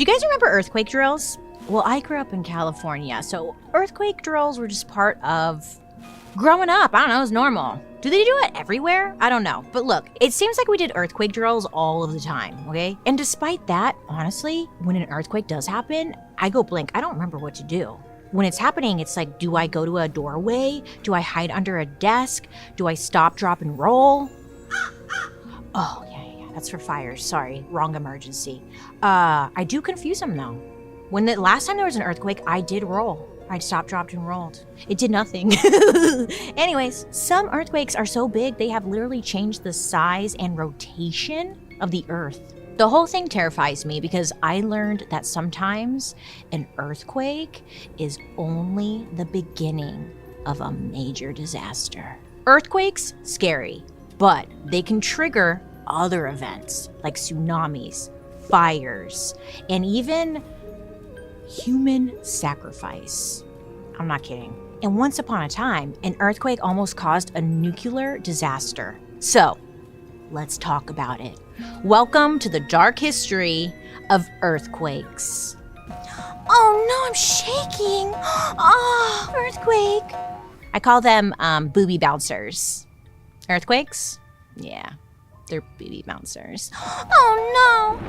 Do you guys remember earthquake drills? Well, I grew up in California, so earthquake drills were just part of growing up. I don't know, it was normal. Do they do it everywhere? I don't know. But look, it seems like we did earthquake drills all of the time, okay? And despite that, honestly, when an earthquake does happen, I go blank. I don't remember what to do. When it's happening, it's like, do I go to a doorway? Do I hide under a desk? Do I stop, drop, and roll? Oh, yeah, that's for fires. Sorry, wrong emergency. I do confuse them though. When the last time there was an earthquake, I did roll. I stopped, dropped, and rolled. It did nothing. Anyways, some earthquakes are so big, they have literally changed the size and rotation of the earth. The whole thing terrifies me because I learned that sometimes an earthquake is only the beginning of a major disaster. Earthquakes, scary, but they can trigger other events like tsunamis, fires, and even human sacrifice. I'm not kidding. And once upon a time, an earthquake almost caused a nuclear disaster. So, let's talk about it. Welcome to the dark history of earthquakes. Oh no, I'm shaking. Oh, earthquake. I call them booby bouncers. Earthquakes? Yeah, they're booby bouncers. Oh no.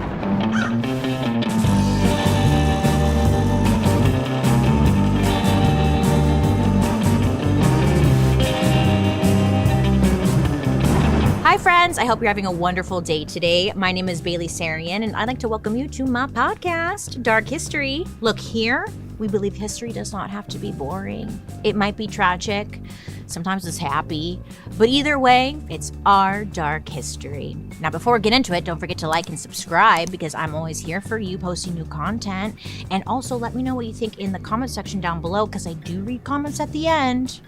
Hi friends, I hope you're having a wonderful day today. My name is Bailey Sarian and I'd like to welcome you to my podcast, Dark History. Look, here, we believe history does not have to be boring. It might be tragic, sometimes it's happy, but either way, it's our dark history. Now, before we get into it, don't forget to like and subscribe because I'm always here for you posting new content. And also let me know what you think in the comment section down below because I do read comments at the end.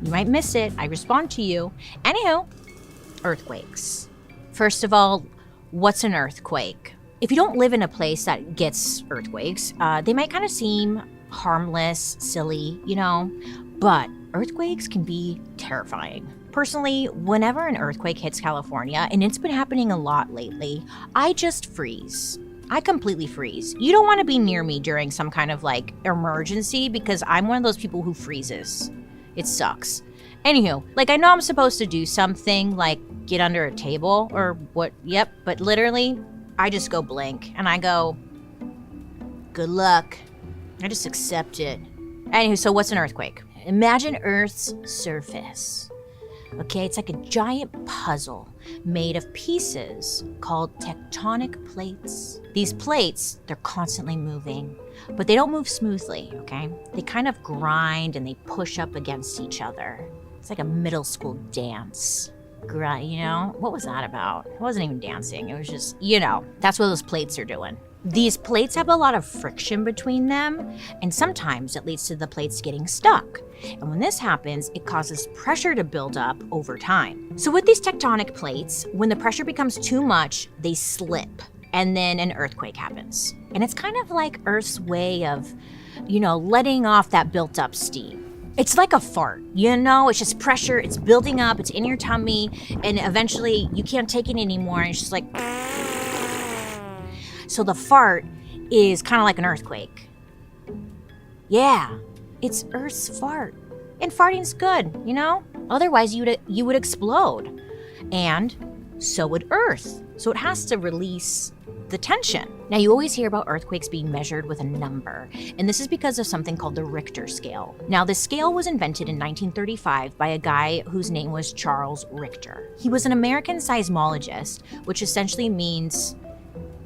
You might miss it, I respond to you. Anywho, earthquakes. First of all, what's an earthquake? If you don't live in a place that gets earthquakes, they might kind of seem harmless, silly, but earthquakes can be terrifying. Personally, whenever an earthquake hits California, and it's been happening a lot lately, I just freeze. I completely freeze. You don't want to be near me during some kind of emergency because I'm one of those people who freezes. It sucks. Anywho, I know I'm supposed to do something like get under a table or what, but literally, I just go blank and I go, good luck. I just accept it. Anywho, so what's an earthquake? Imagine Earth's surface. Okay, it's like a giant puzzle made of pieces called tectonic plates. These plates, they're constantly moving, but they don't move smoothly, okay? They kind of grind and they push up against each other. It's like a middle school dance. What was that about? It wasn't even dancing. It was just, that's what those plates are doing. These plates have a lot of friction between them, and sometimes it leads to the plates getting stuck. And when this happens, it causes pressure to build up over time. So with these tectonic plates, when the pressure becomes too much, they slip, and then an earthquake happens. And it's kind of like Earth's way of, letting off that built up steam. It's like a fart, it's just pressure, it's building up, it's in your tummy, and eventually you can't take it anymore, and it's just like... So the fart is kind of like an earthquake. Yeah, it's Earth's fart. And farting's good, Otherwise you would explode. And so would Earth. So it has to release the tension. Now, you always hear about earthquakes being measured with a number, and this is because of something called the Richter scale. Now, the scale was invented in 1935 by a guy whose name was Charles Richter. He was an American seismologist, which essentially means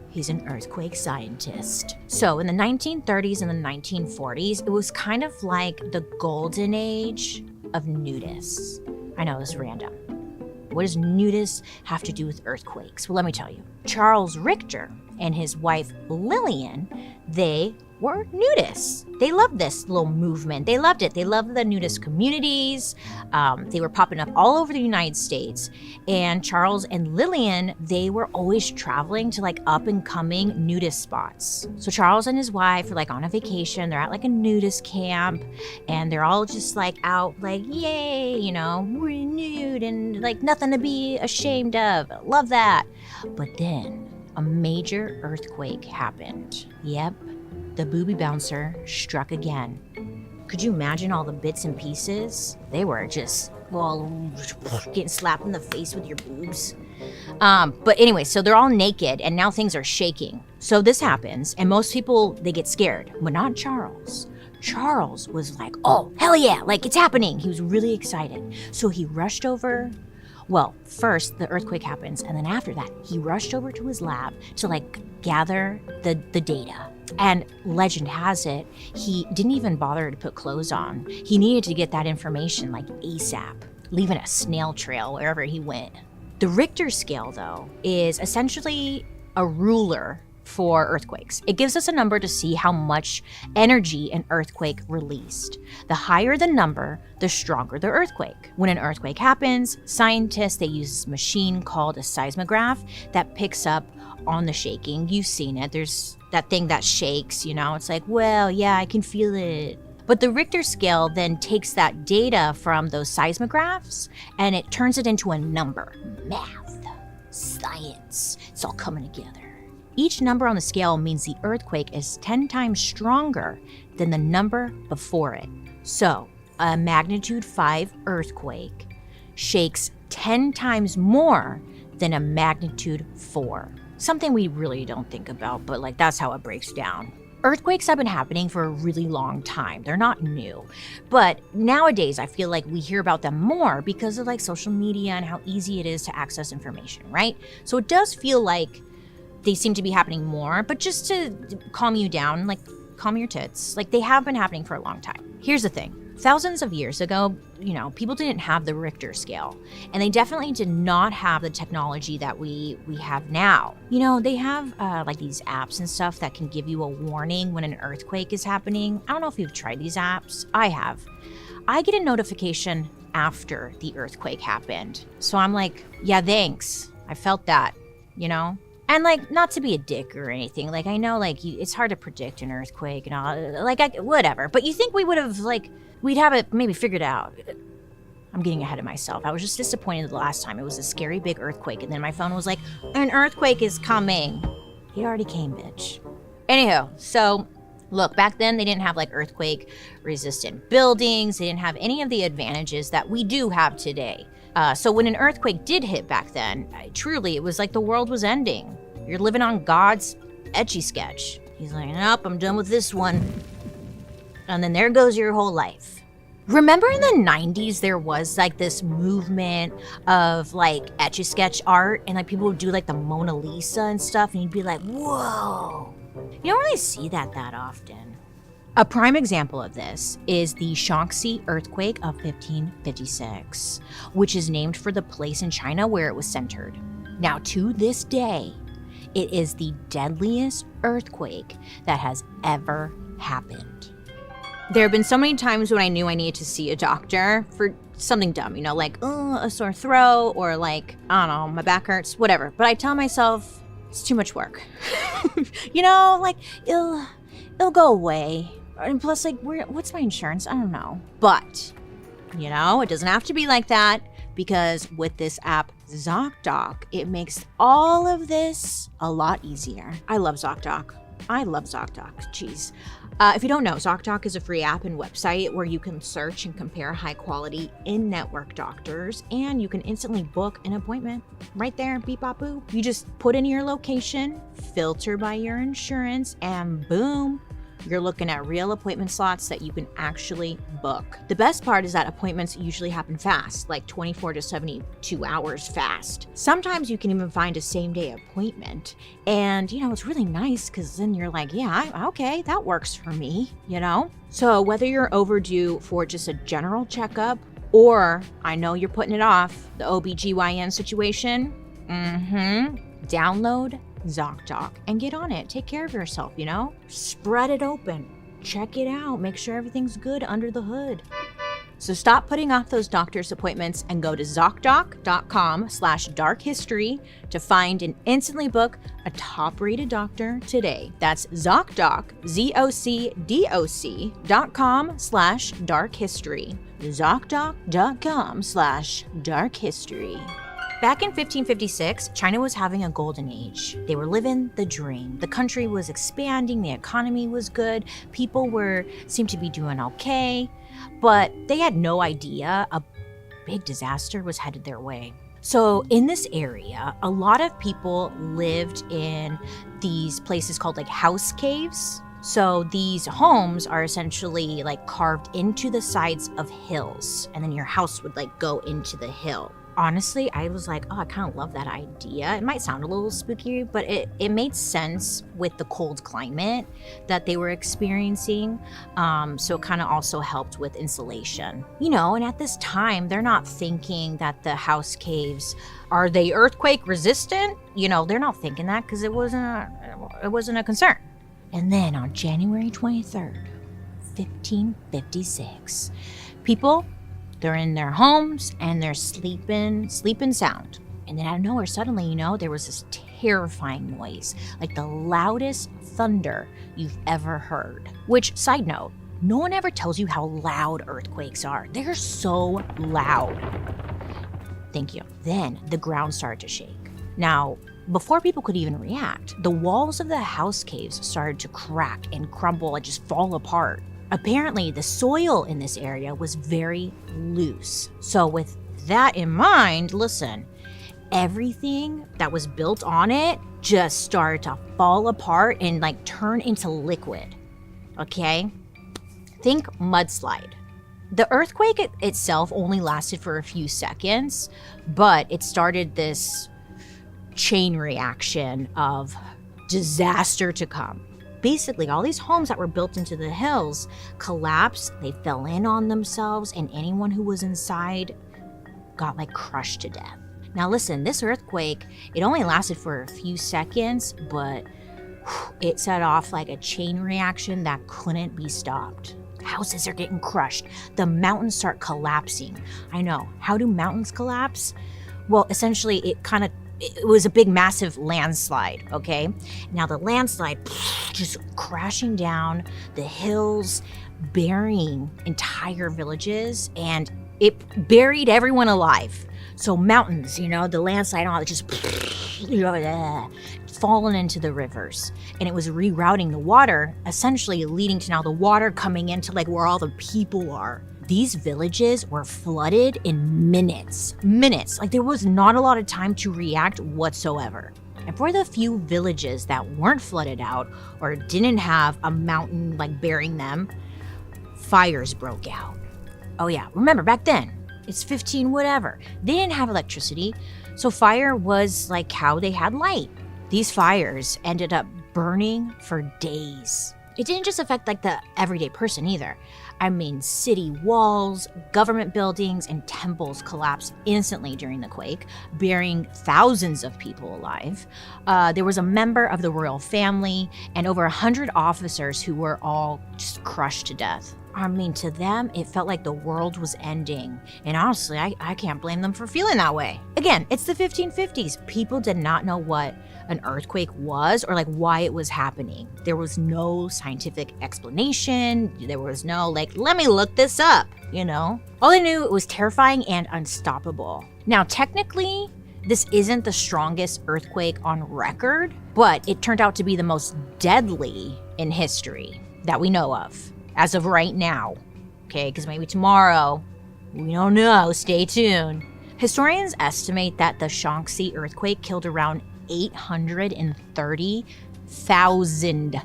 he's an earthquake scientist. So in the 1930s and the 1940s, it was kind of like the golden age of nudists. I know, this is random. What does nudists have to do with earthquakes? Well, let me tell you. Charles Richter and his wife Lillian, they were nudists. They loved this little movement. They loved it. They loved the nudist communities. They were popping up all over the United States. And Charles and Lillian, they were always traveling to up and coming nudist spots. So Charles and his wife are on a vacation. They're at a nudist camp, and they're all just out yay, we're nude and nothing to be ashamed of. Love that. But then a major earthquake happened. Yep, the booby bouncer struck again. Could you imagine all the bits and pieces? They were just, well, getting slapped in the face with your boobs. But anyway, so they're all naked and now things are shaking. So this happens and most people, they get scared, but not Charles. Charles was like, oh, hell yeah, like it's happening. He was really excited. So he rushed over. Well, first the earthquake happens, and then after that, he rushed over to his lab to like gather the data. And legend has it, he didn't even bother to put clothes on. He needed to get that information like ASAP, leaving a snail trail wherever he went. The Richter scale, though, is essentially a ruler for earthquakes. It gives us a number to see how much energy an earthquake released. The higher the number, the stronger the earthquake. When an earthquake happens, scientists, they use this machine called a seismograph that picks up on the shaking. You've seen it. There's that thing that shakes, you know, it's like, well, yeah, I can feel it. But the Richter scale then takes that data from those seismographs and it turns it into a number. Math, science, it's all coming together. Each number on the scale means the earthquake is 10 times stronger than the number before it. So, a magnitude 5 earthquake shakes 10 times more than a magnitude 4. Something we really don't think about, but like that's how it breaks down. Earthquakes have been happening for a really long time. They're not new. But nowadays, I feel like we hear about them more because of like social media and how easy it is to access information, right? So it does feel like they seem to be happening more, but just to calm you down, like calm your tits, like they have been happening for a long time. Here's the thing. Thousands of years ago, you know, people didn't have the Richter scale, and they definitely did not have the technology that we have now. You know, they have like these apps and stuff that can give you a warning when an earthquake is happening. I don't know if you've tried these apps. I have. I get a notification after the earthquake happened. So I'm like, yeah, thanks. I felt that, you know? And like, not to be a dick or anything, like I know like it's hard to predict an earthquake and all, like whatever, but you think we would have like, we'd have it maybe figured out. I'm getting ahead of myself. I was just disappointed the last time. It was a scary big earthquake and then my phone was like, an earthquake is coming. It already came, bitch. Anyhow, so look, back then they didn't have like earthquake resistant buildings. They didn't have any of the advantages that we do have today. So when an earthquake did hit back then, truly, it was like the world was ending. You're living on God's Etch-a-Sketch. He's like, nope, I'm done with this one. And then there goes your whole life. Remember in the 90s, there was like this movement of like Etch-a-Sketch art and like people would do like the Mona Lisa and stuff and you'd be like, whoa. You don't really see that often. A prime example of this is the Shaanxi earthquake of 1556, which is named for the place in China where it was centered. Now, to this day, it is the deadliest earthquake that has ever happened. There have been so many times when I knew I needed to see a doctor for something dumb, you know, like a sore throat or like, I don't know, my back hurts, whatever. But I tell myself, it's too much work. You know, like it'll go away. And plus, like, what's my insurance? I don't know. But, you know, it doesn't have to be like that because with this app, ZocDoc, it makes all of this a lot easier. I love ZocDoc. Jeez. If you don't know, ZocDoc is a free app and website where you can search and compare high-quality in-network doctors, and you can instantly book an appointment right there, beep, bop, boop. You just put in your location, filter by your insurance, and boom, you're looking at real appointment slots that you can actually book. The best part is that appointments usually happen fast, like 24 to 72 hours fast. Sometimes you can even find a same-day appointment. And, you know, it's really nice because then you're like, yeah, okay, that works for me, you know? So whether you're overdue for just a general checkup or I know you're putting it off, the OBGYN situation, download ZocDoc and get on it. Take care of yourself, you know? Spread it open. Check it out. Make sure everything's good under the hood. So stop putting off those doctor's appointments and go to ZocDoc.com/darkhistory to find and instantly book a top-rated doctor today. That's ZocDoc, ZocDoc.com/darkhistory. ZocDoc.com/darkhistory. Back in 1556, China was having a golden age. They were living the dream. The country was expanding, the economy was good, people seemed to be doing okay, but they had no idea a big disaster was headed their way. So in this area, a lot of people lived in these places called like house caves. So these homes are essentially like carved into the sides of hills, and then your house would like go into the hill. Honestly, I was like, oh, I kind of love that idea. It might sound a little spooky, but it made sense with the cold climate that they were experiencing. So it kind of also helped with insulation. And at this time, they're not thinking that the house caves, are they earthquake resistant? They're not thinking that because it wasn't a concern. And then on January 23rd, 1556, people, they're in their homes and they're sleeping sound. And then out of nowhere, suddenly, there was this terrifying noise, like the loudest thunder you've ever heard. Which, side note, no one ever tells you how loud earthquakes are. They're so loud. Thank you. Then the ground started to shake. Now, before people could even react, the walls of the house caves started to crack and crumble and just fall apart. Apparently, the soil in this area was very loose. So with that in mind, listen, everything that was built on it just started to fall apart and like turn into liquid, okay? Think mudslide. The earthquake itself only lasted for a few seconds, but it started this chain reaction of disaster to come. Basically, all these homes that were built into the hills collapsed, they fell in on themselves, and anyone who was inside got like crushed to death. Now listen, this earthquake, it only lasted for a few seconds, but it set off like a chain reaction that couldn't be stopped. Houses are getting crushed. The mountains start collapsing. I know, how do mountains collapse? Well, essentially, it was a big, massive landslide, okay? Now the landslide just crashing down the hills, burying entire villages, and it buried everyone alive. So mountains, the landslide and all, it just fallen into the rivers. And it was rerouting the water, essentially leading to now the water coming into like where all the people are. These villages were flooded in minutes. Like there was not a lot of time to react whatsoever. And for the few villages that weren't flooded out or didn't have a mountain like burying them, fires broke out. Oh yeah, remember back then, it's 15 whatever. They didn't have electricity, so fire was like how they had light. These fires ended up burning for days. It didn't just affect like the everyday person either. I mean, city walls, government buildings, and temples collapsed instantly during the quake, burying thousands of people alive. There was a member of the royal family and over 100 officers who were all just crushed to death. I mean, to them, it felt like the world was ending. And honestly, I can't blame them for feeling that way. Again, it's the 1550s. People did not know what an earthquake was or like why it was happening. There was no scientific explanation. There was no like, let me look this up, All they knew, it was terrifying and unstoppable. Now, technically, this isn't the strongest earthquake on record, but it turned out to be the most deadly in history that we know of. As of right now, okay, because maybe tomorrow, we don't know, stay tuned. Historians estimate that the Shaanxi earthquake killed around 830,000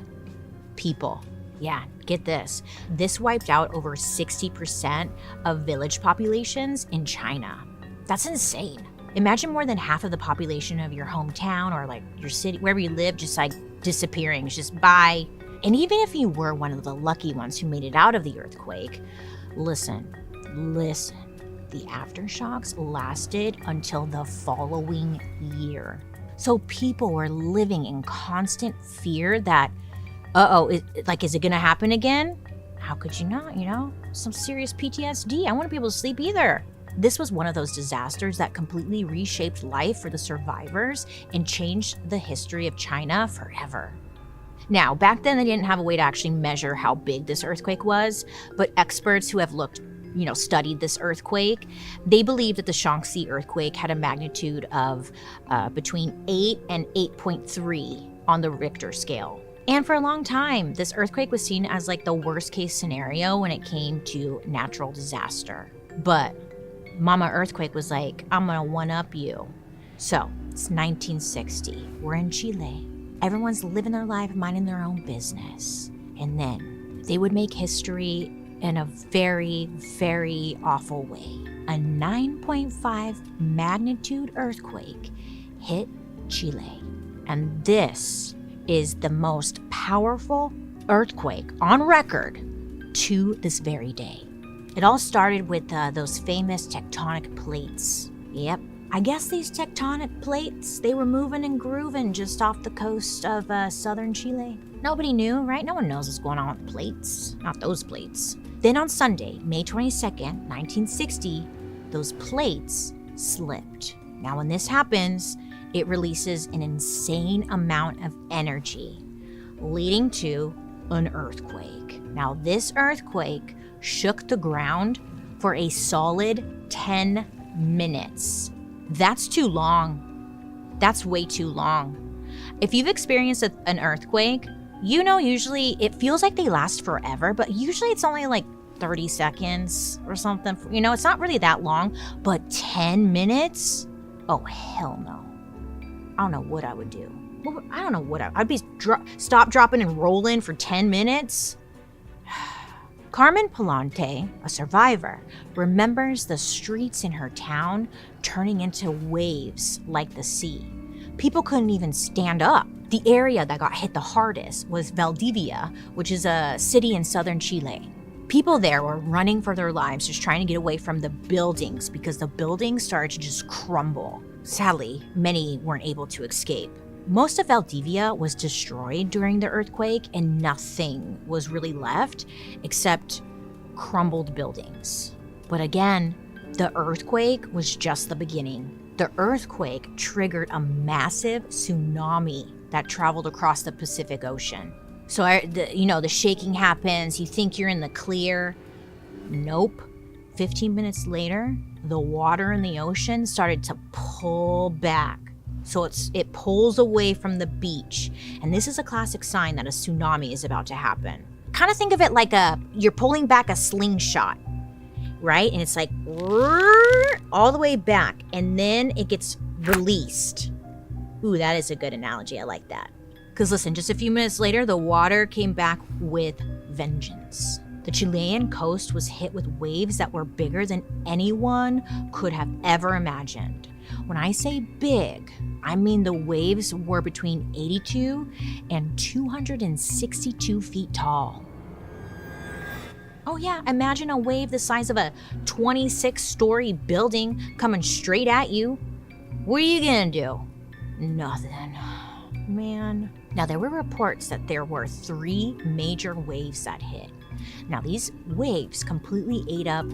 people. Yeah, get this. This wiped out over 60% of village populations in China. That's insane. Imagine more than half of the population of your hometown or like your city, wherever you live, just like disappearing, it's just bye. And even if you were one of the lucky ones who made it out of the earthquake, listen, the aftershocks lasted until the following year. So people were living in constant fear that, is it gonna happen again? How could you not, Some serious PTSD. I wouldn't be able to sleep either. This was one of those disasters that completely reshaped life for the survivors and changed the history of China forever. Now, back then they didn't have a way to actually measure how big this earthquake was, but experts who have looked studied this earthquake. They believe that the Shaanxi earthquake had a magnitude of between 8 and 8.3 on the Richter scale. And for a long time, this earthquake was seen as like the worst case scenario when it came to natural disaster. But Mama Earthquake was like, I'm gonna one-up you. So it's 1960. We're in Chile. Everyone's living their life, minding their own business. And then they would make history in a very, very awful way. A 9.5 magnitude earthquake hit Chile. And this is the most powerful earthquake on record to this very day. It all started with those famous tectonic plates. Yep. I guess these tectonic plates, they were moving and grooving just off the coast of southern Chile. Nobody knew, right? No one knows what's going on with plates. Not those plates. Then on Sunday, May 22nd, 1960, those plates slipped. Now when this happens, it releases an insane amount of energy, leading to an earthquake. Now this earthquake shook the ground for a solid 10 minutes. That's too long. That's way too long. If you've experienced an earthquake, usually it feels like they last forever, but usually it's only like 30 seconds or something. It's not really that long, but 10 minutes? Oh, hell no. I don't know what I would do. I don't know what I'd be stop, dropping, and rolling for 10 minutes. Carmen Palante, a survivor, remembers the streets in her town turning into waves like the sea. People couldn't even stand up. The area that got hit the hardest was Valdivia, which is a city in southern Chile. People there were running for their lives, just trying to get away from the buildings because the buildings started to just crumble. Sadly, many weren't able to escape. Most of Valdivia was destroyed during the earthquake, and nothing was really left except crumbled buildings. But again, the earthquake was just the beginning. The earthquake triggered a massive tsunami that traveled across the Pacific Ocean. So, the shaking happens, you think you're in the clear. Nope. 15 minutes later, the water in the ocean started to pull back. So it pulls away from the beach. And this is a classic sign that a tsunami is about to happen. Kind of think of it like you're pulling back a slingshot, right? And it's like all the way back, and then it gets released. Ooh, that is a good analogy. I like that. Because listen, just a few minutes later, the water came back with vengeance. The Chilean coast was hit with waves that were bigger than anyone could have ever imagined. When I say big, I mean the waves were between 82 and 262 feet tall. Oh yeah, imagine a wave the size of a 26-story building coming straight at you. What are you gonna do? Nothing. Man. Now there were reports that there were 3 major waves that hit. Now these waves completely ate up,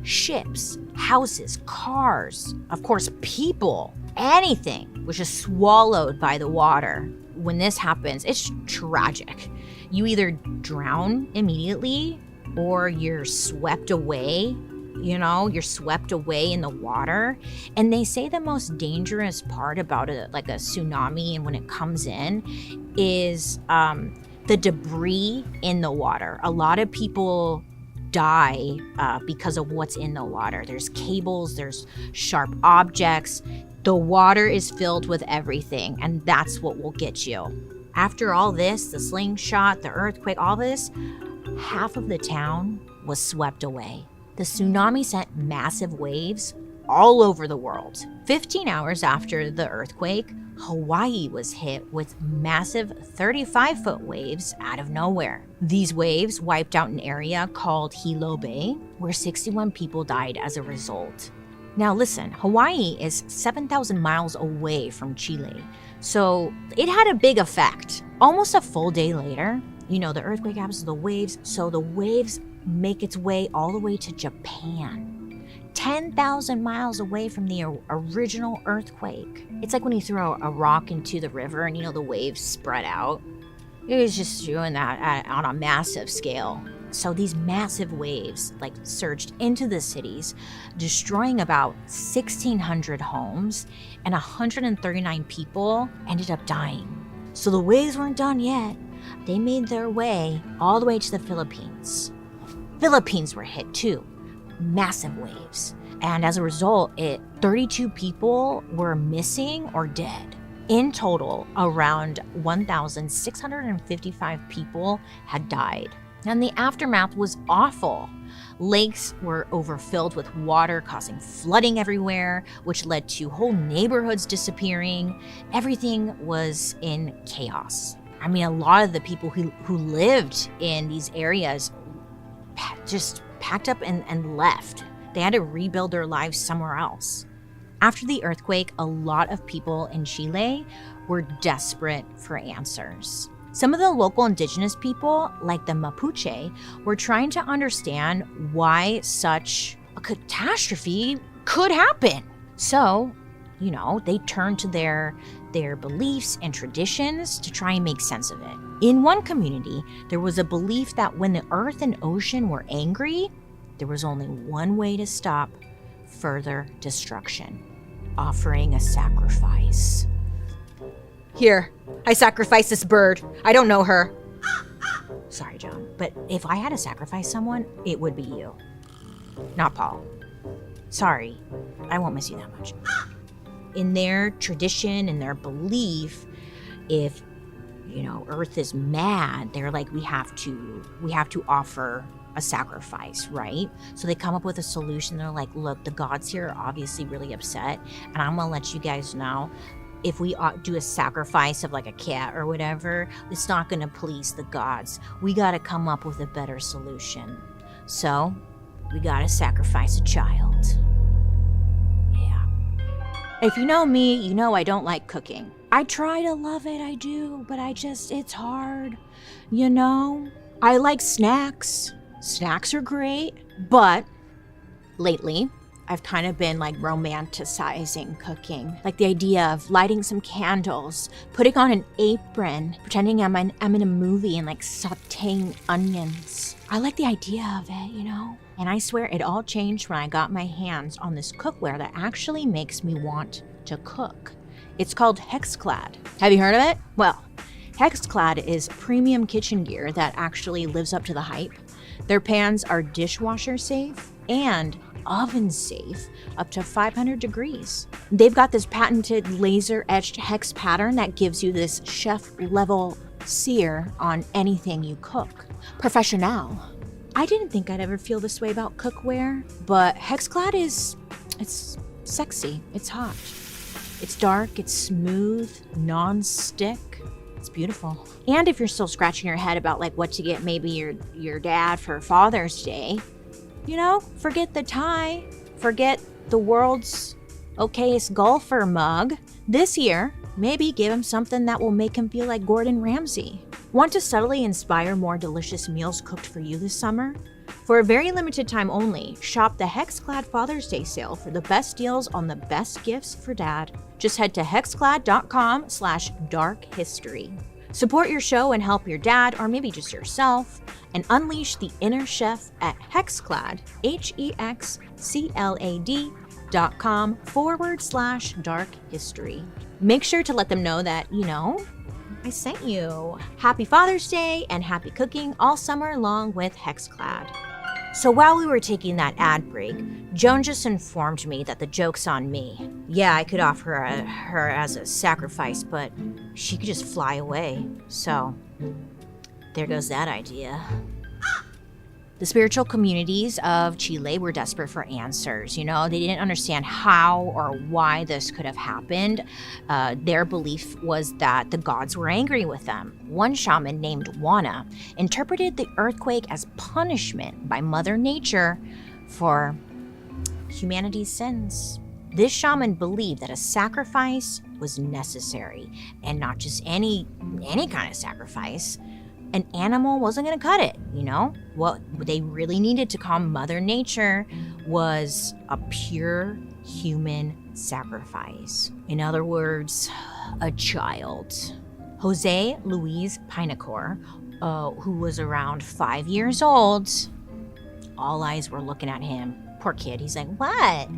ships, houses, cars, of course people, anything was just swallowed by the water. When this happens, it's tragic. You either drown immediately or you're swept away. You're swept away in the water. And they say the most dangerous part about a tsunami and when it comes in is the debris in the water. A lot of people die because of what's in the water. There's cables, there's sharp objects. The water is filled with everything, and that's what will get you. After all this, the slingshot, the earthquake, all this, half of the town was swept away. The tsunami sent massive waves all over the world. 15 hours after the earthquake, Hawaii was hit with massive 35-foot waves out of nowhere. These waves wiped out an area called Hilo Bay, where 61 people died as a result. Now listen, Hawaii is 7,000 miles away from Chile, so it had a big effect. Almost a full day later, the earthquake happens to the waves, so the waves make its way all the way to Japan. 10,000 miles away from the original earthquake. It's like when you throw a rock into the river and the waves spread out. It was just doing that on a massive scale. So these massive waves surged into the cities, destroying about 1,600 homes, and 139 people ended up dying. So the waves weren't done yet. They made their way all the way to the Philippines. Philippines were hit too. Massive waves. And as a result, 32 people were missing or dead. In total, around 1,655 people had died. And the aftermath was awful. Lakes were overfilled with water, causing flooding everywhere, which led to whole neighborhoods disappearing. Everything was in chaos. I mean, a lot of the people who lived in these areas just packed up and left. They had to rebuild their lives somewhere else. After the earthquake, a lot of people in Chile were desperate for answers. Some of the local indigenous people, like the Mapuche, were trying to understand why such a catastrophe could happen. So, they turned to their beliefs and traditions to try and make sense of it. In one community, there was a belief that when the earth and ocean were angry, there was only one way to stop further destruction: offering a sacrifice. Here, I sacrifice this bird. I don't know her. Sorry, John, but if I had to sacrifice someone, it would be you, not Paul. Sorry, I won't miss you that much. In their tradition and their belief, if Earth is mad, they're like, we have to offer a sacrifice, right? So they come up with a solution. They're like, look, the gods here are obviously really upset, and I'm gonna let you guys know, if we do a sacrifice of a cat or whatever, it's not gonna please the gods. We gotta come up with a better solution. So we gotta sacrifice a child. Yeah. If you know me, you know I don't like cooking. I try to love it, I do, but it's hard. I like snacks. Snacks are great, but lately, I've kind of been romanticizing cooking. The idea of lighting some candles, putting on an apron, pretending I'm in a movie and sauteing onions. I like the idea of it, And I swear it all changed when I got my hands on this cookware that actually makes me want to cook. It's called Hexclad. Have you heard of it? Well, Hexclad is premium kitchen gear that actually lives up to the hype. Their pans are dishwasher safe and oven safe up to 500 degrees. They've got this patented laser etched hex pattern that gives you this chef level sear on anything you cook. Professional. I didn't think I'd ever feel this way about cookware, but Hexclad it's sexy, it's hot. It's dark, it's smooth, non-stick. It's beautiful. And if you're still scratching your head about what to get maybe your dad for Father's Day, forget the tie, forget the world's okayest golfer mug. This year, maybe give him something that will make him feel like Gordon Ramsay. Want to subtly inspire more delicious meals cooked for you this summer? For a very limited time only, shop the Hexclad Father's Day sale for the best deals on the best gifts for dad. Just head to hexclad.com/darkhistory. Support your show and help your dad, or maybe just yourself, and unleash the inner chef at Hexclad, HEXCLAD.com/darkhistory. Make sure to let them know that, I sent you. Happy Father's Day and happy cooking all summer long with Hexclad. So while we were taking that ad break, Joan just informed me that the joke's on me. Yeah, I could offer her as a sacrifice, but she could just fly away. So there goes that idea. The spiritual communities of Chile were desperate for answers. They didn't understand how or why this could have happened. Their belief was that the gods were angry with them. One shaman named Juana interpreted the earthquake as punishment by Mother Nature for humanity's sins. This shaman believed that a sacrifice was necessary, and not just any kind of sacrifice. An animal wasn't going to cut it, What they really needed to calm Mother Nature was a pure human sacrifice. In other words, a child. Jose Luis Pinacor who was around 5 years old. All eyes were looking at him. Poor kid. He's like, what?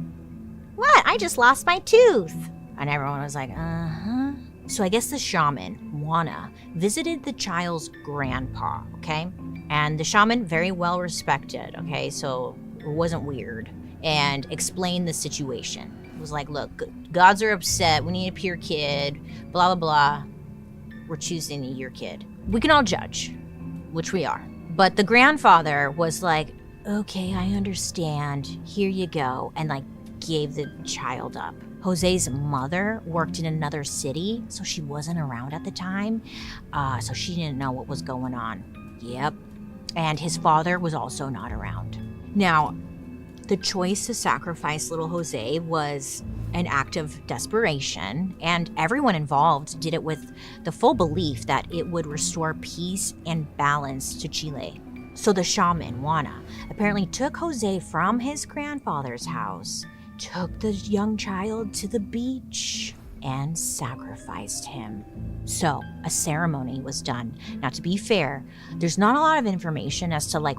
What? I just lost my tooth. And everyone was like, uh-huh. So I guess the shaman, Juana, visited the child's grandpa, okay? And the shaman, very well respected, okay? So it wasn't weird. And explained the situation. It was like, look, gods are upset. We need a pure kid. Blah, blah, blah. We're choosing your kid. We can all judge, which we are. But the grandfather was like, okay, I understand. Here you go. And like gave the child up. Jose's mother worked in another city, so she wasn't around at the time. So she didn't know what was going on. Yep. And his father was also not around. Now, the choice to sacrifice little Jose was an act of desperation, and everyone involved did it with the full belief that it would restore peace and balance to Chile. So the shaman, Juana, apparently took Jose from his grandfather's house, took the young child to the beach, and sacrificed him. So a ceremony was done. Now, to be fair, there's not a lot of information as to like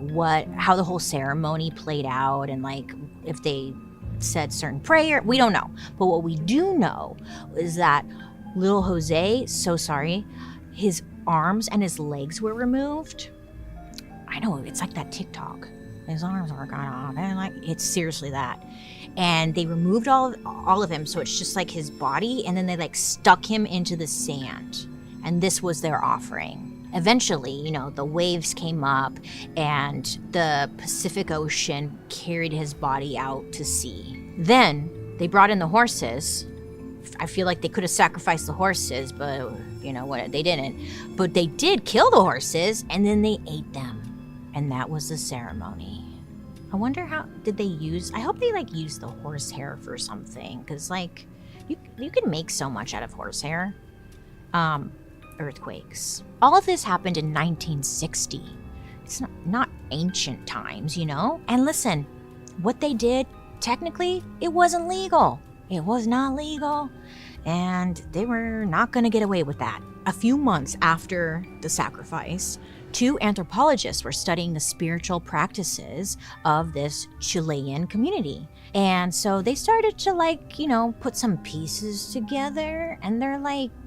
how the whole ceremony played out and like if they said certain prayer. We don't know. But what we do know is that little Jose, so sorry, his arms and his legs were removed. I know, it's like that TikTok. His arms were gone off. And like, it's seriously that. And they removed all of him, so it's just like his body, and then they like stuck him into the sand. And this was their offering. Eventually, the waves came up and the Pacific Ocean carried his body out to sea. Then they brought in the horses. I feel like they could have sacrificed the horses, but what, they didn't. But they did kill the horses, and then they ate them. And that was the ceremony. I wonder how did they use, I hope they like use the horsehair for something, because like you can make so much out of horsehair. Earthquakes. All of this happened in 1960. It's not ancient times, And listen, what they did, technically, it wasn't legal. It was not legal, and they were not going to get away with that. A few months after the sacrifice, 2 anthropologists were studying the spiritual practices of this Chilean community. And so they started to put some pieces together, and they're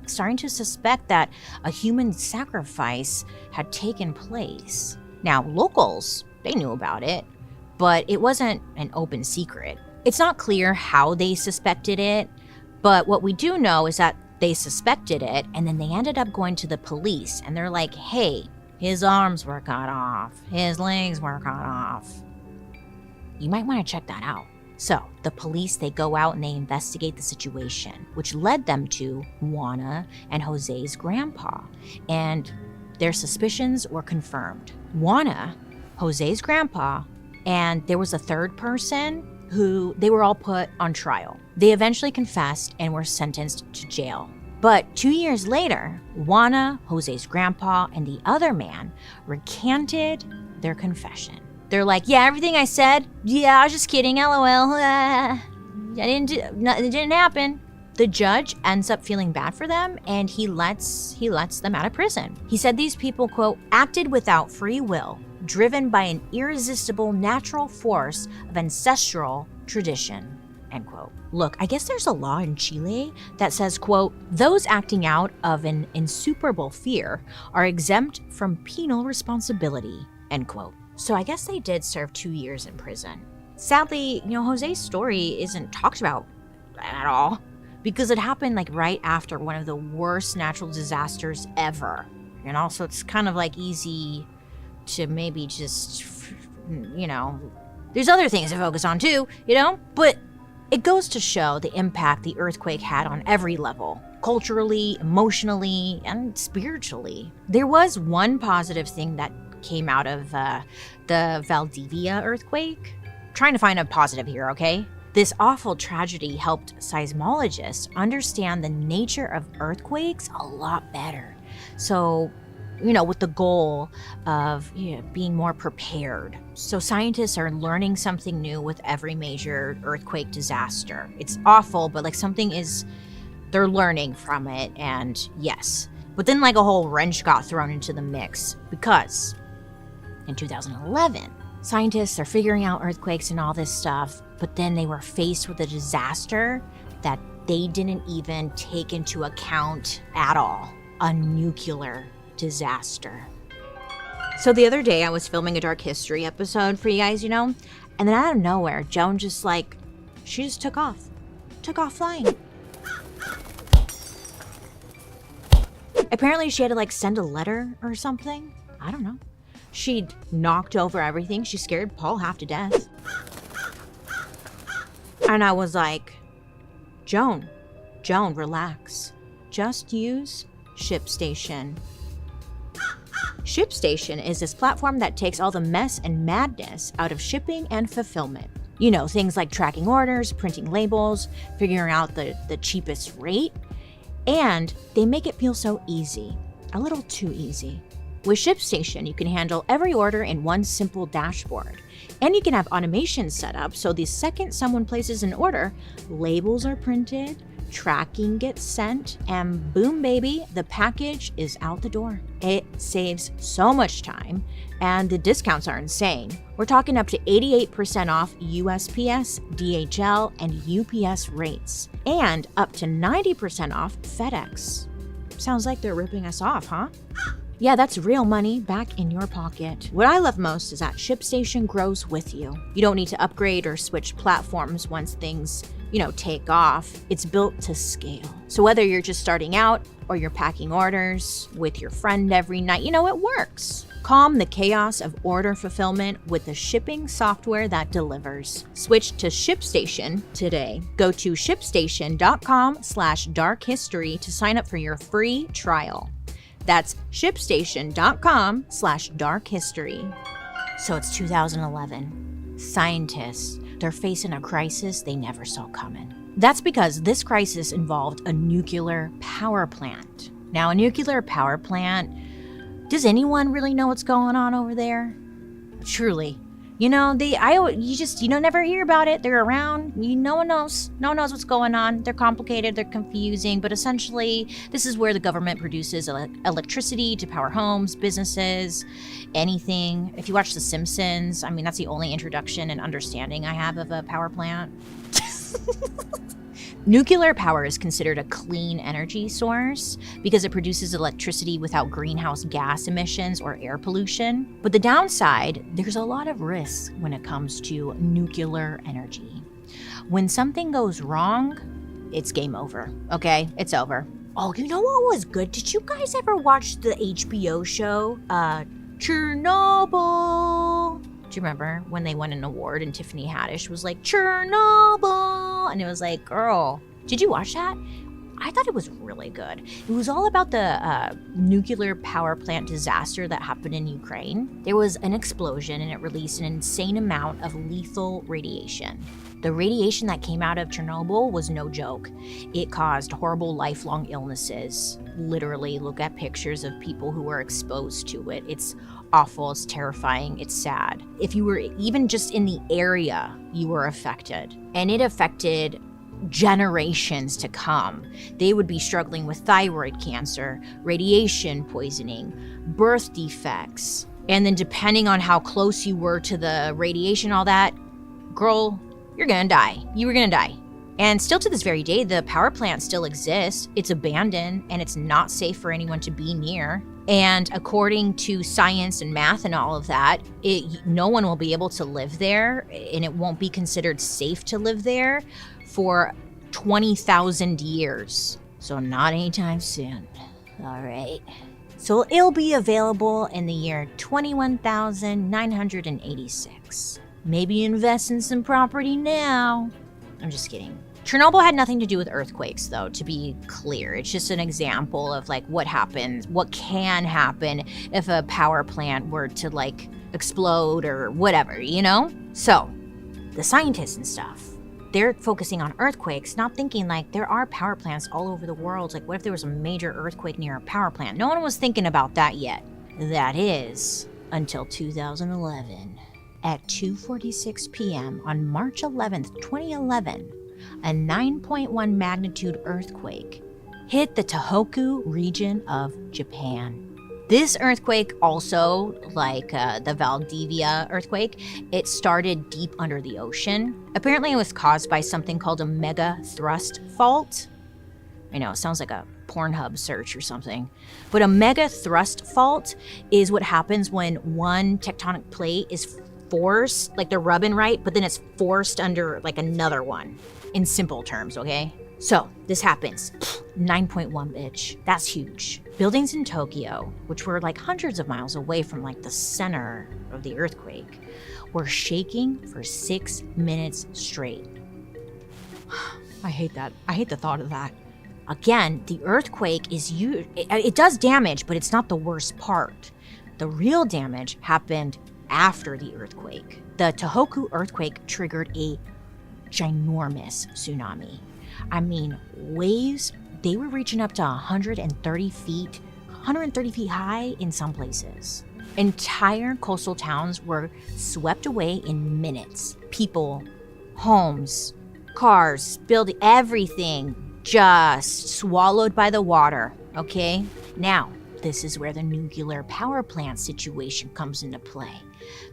starting to suspect that a human sacrifice had taken place. Now, locals, they knew about it, but it wasn't an open secret. It's not clear how they suspected it, but what we do know is that they suspected it, and then they ended up going to the police, and they're like, hey, his arms were cut off. His legs were cut off. You might want to check that out. So the police, they go out and they investigate the situation, which led them to Juana and Jose's grandpa. And their suspicions were confirmed. Juana, Jose's grandpa, and there was a third person who they were all put on trial. They eventually confessed and were sentenced to jail. But 2 years later, Juana, Jose's grandpa, and the other man recanted their confession. They're like, yeah, everything I said, yeah, I was just kidding, LOL. It didn't happen. The judge ends up feeling bad for them, and he lets them out of prison. He said these people, quote, acted without free will, driven by an irresistible natural force of ancestral tradition, end quote. Look, I guess there's a law in Chile that says, quote, those acting out of an insuperable fear are exempt from penal responsibility, end quote. So I guess they did serve 2 years in prison. Sadly, Jose's story isn't talked about at all because it happened right after one of the worst natural disasters ever. So it's kind of easy to maybe just, there's other things to focus on too, but it goes to show the impact the earthquake had on every level, culturally, emotionally, and spiritually. There was one positive thing that came out of the Valdivia earthquake. Trying to find a positive here, okay? This awful tragedy helped seismologists understand the nature of earthquakes a lot better. So, with the goal of being more prepared. So scientists are learning something new with every major earthquake disaster. It's awful, but they're learning from it. And yes, But then like a whole wrench got thrown into the mix because in 2011, scientists are figuring out earthquakes and all this stuff, but then they were faced with a disaster that they didn't even take into account at all. A nuclear disaster. So the other day I was filming a Dark History episode for you guys, and then out of nowhere, Joan just she just took off flying. Apparently she had to send a letter or something. I don't know. She'd knocked over everything. She scared Paul half to death. And I was like, Joan, relax. Just use ShipStation. ShipStation is this platform that takes all the mess and madness out of shipping and fulfillment. Things like tracking orders, printing labels, figuring out the cheapest rate. And they make it feel so easy, a little too easy. With ShipStation, you can handle every order in one simple dashboard. And you can have automation set up so the second someone places an order, labels are printed, tracking gets sent, and boom baby, the package is out the door. It saves so much time, and the discounts are insane. We're talking up to 88% off USPS, DHL, and UPS rates, and up to 90% off FedEx. Sounds like they're ripping us off, huh? Yeah, that's real money back in your pocket. What I love most is that ShipStation grows with you. You don't need to upgrade or switch platforms once things, take off. It's built to scale. So whether you're just starting out or you're packing orders with your friend every night, it works. Calm the chaos of order fulfillment with the shipping software that delivers. Switch to ShipStation today. Go to shipstation.com/darkhistory to sign up for your free trial. That's shipstation.com/darkhistory. So it's 2011. Scientists, they're facing a crisis they never saw coming. That's because this crisis involved a nuclear power plant. Now, a nuclear power plant, does anyone really know what's going on over there? Truly. You never hear about it. They're around. No one knows what's going on. They're complicated. They're confusing. But essentially, this is where the government produces electricity to power homes, businesses, anything. If you watch The Simpsons, that's the only introduction and understanding I have of a power plant. Nuclear power is considered a clean energy source because it produces electricity without greenhouse gas emissions or air pollution. But the downside, there's a lot of risks when it comes to nuclear energy. When something goes wrong, it's game over, okay? It's over. Oh, you know what was good? Did you guys ever watch the HBO show, Chernobyl? Do you remember when they won an award and Tiffany Haddish was like, Chernobyl? And it was like, girl, did you watch that? I thought it was really good. It was all about the nuclear power plant disaster that happened in Ukraine. There was an explosion and it released an insane amount of lethal radiation. The radiation that came out of Chernobyl was no joke. It caused horrible lifelong illnesses. Literally, look at pictures of people who were exposed to it. It's awful, it's terrifying, it's sad. If you were even just in the area, you were affected. And it affected generations to come. They would be struggling with thyroid cancer, radiation poisoning, birth defects. And then depending on how close you were to the radiation, all that, girl, you're gonna die. You were gonna die. And still to this very day, the power plant still exists. It's abandoned and it's not safe for anyone to be near. And according to science and math and all of that, no one will be able to live there, and it won't be considered safe to live there for 20,000 years. So not anytime soon. All right. So it'll be available in the year 21,986. Maybe invest in some property now. I'm just kidding. Chernobyl had nothing to do with earthquakes, though, to be clear. It's just an example of what happens, what can happen if a power plant were to explode or whatever, So the scientists and stuff, they're focusing on earthquakes, not thinking there are power plants all over the world. What if there was a major earthquake near a power plant? No one was thinking about that yet. That is until 2011. At 2:46 p.m. on March 11th, 2011, a 9.1 magnitude earthquake hit the Tohoku region of Japan. This earthquake also, like the Valdivia earthquake, it started deep under the ocean. Apparently it was caused by something called a mega thrust fault. I know, it sounds like a Pornhub search or something. But a mega thrust fault is what happens when one tectonic plate is forced, like they're rubbing right, but then it's forced under like another one, in simple terms, okay? So this happens, 9.1, bitch. That's huge. Buildings in Tokyo, which were like hundreds of miles away from like the center of the earthquake, were shaking for 6 minutes straight. I hate that. I hate the thought of that. Again, the earthquake it does damage, but it's not the worst part. The real damage happened after the earthquake. The Tohoku earthquake triggered a ginormous tsunami. I mean, waves, they were reaching up to 130 feet high in some places. Entire coastal towns were swept away in minutes. People, homes, cars, building, everything just swallowed by the water, okay? Now, this is where the nuclear power plant situation comes into play.